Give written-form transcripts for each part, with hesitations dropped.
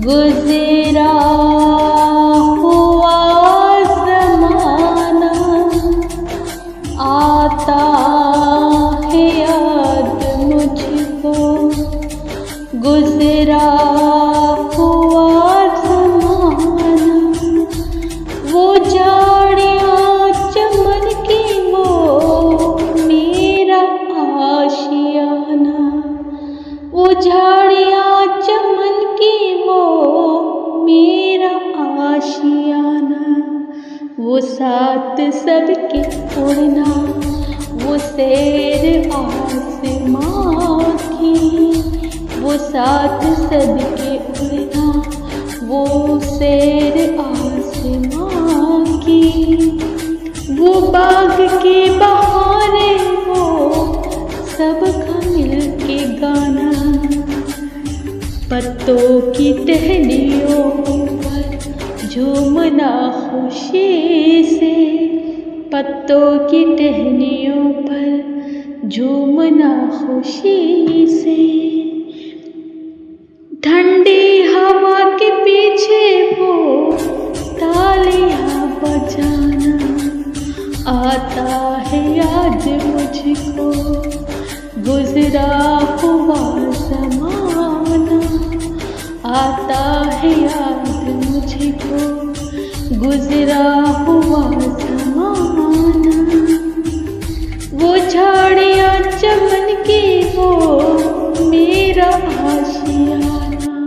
गुजरा हुआ ज़माना आता है याद मुझको। गुजरा हुआ ज़माना, वो झाड़ियाँ चमन की, वो मेरा आशियाना। वो झाड़ियाँ चमन की, वो मेरा आशियाना। वो साथ सबके उड़ना, वो सैर आसमां की। वो साथ सबके उड़ना, वो सैर आसमां की। वो बाग के बहारे, वो सबका मिलके गाना। पत्तों की टहनियों पर झूमना खुशी से। पत्तों की टहनियों पर झूमना खुशी से। ठंडी हवा के पीछे वो तालियां बजाना आता है याद मुझको। गुजरा हुआ ज़माना आता है याद मुझको। गुजरा हुआ ज़माना, वो झाड़ियाँ चमन की, वो मेरा आशियाना।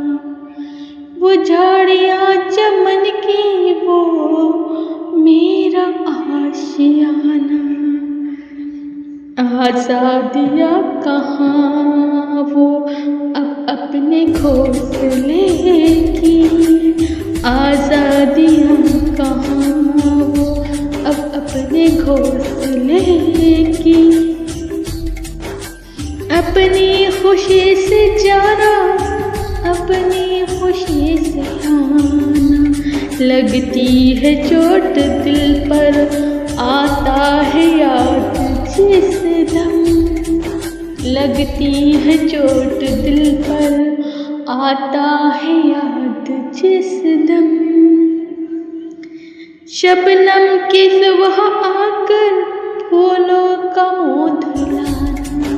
वो झाड़ियाँ चमन की, वो मेरा आशियाना। आज़ादियाँ कहाँ वो अब अपने घोंसले की। आज़ादियाँ कहाँ वो अब अपने घोंसले की। अपनी खुशी से जाना, अपनी खुशी से आना। लगती है चोट दिल पर, आता है याद जिस दम। लगती है चोट दिल पर, आता है याद जिस दम। शबनम की सुबह आकर फूलों का मुँह धुलाना।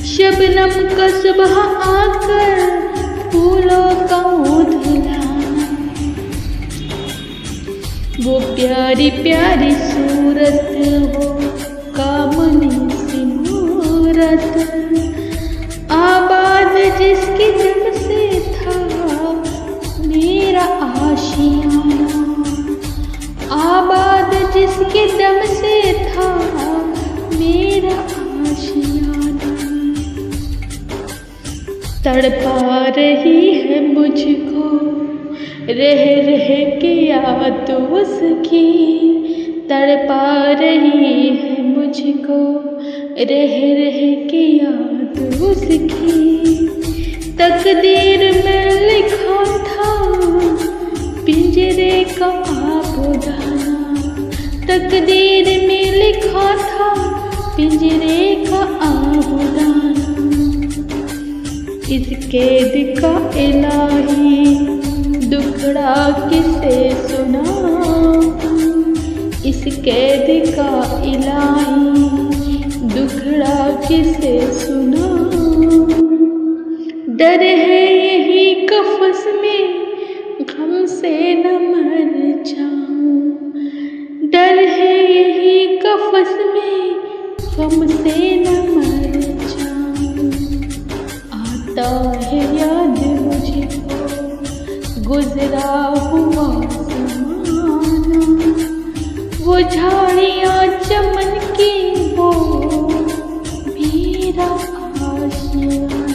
शबनम का सुबह आकर फूलों का मुँह धुलाना। वो प्यारी प्यारी सूरत, वो कामनी सी मूरत। आबाद जिसकी जब से था मेरा आशियाना। आबाद जिसके दम से था मेरा आशियाना। तड़पा रही है मुझको रह रह के याद उसकी। तड़पा रही है मुझको रह रह के याद उसकी। तकदीर में लिखा था पिंजरे का आबोदाना। तकदीर में लिखा था पिंजरे का आबोदाना। इस कैद का इलाही दुखड़ा किसे सुनाऊं। इस कैद का इलाही दुखड़ा किसे सुनाऊं। डर है यही कफस में गम से न मर जाऊं। डर है यही कफस में गम से न मर जाऊं। आता है याद मुझको गुजरा हुआ ज़माना। वो झाड़ियाँ चमन की, वो मेरा आशियाना।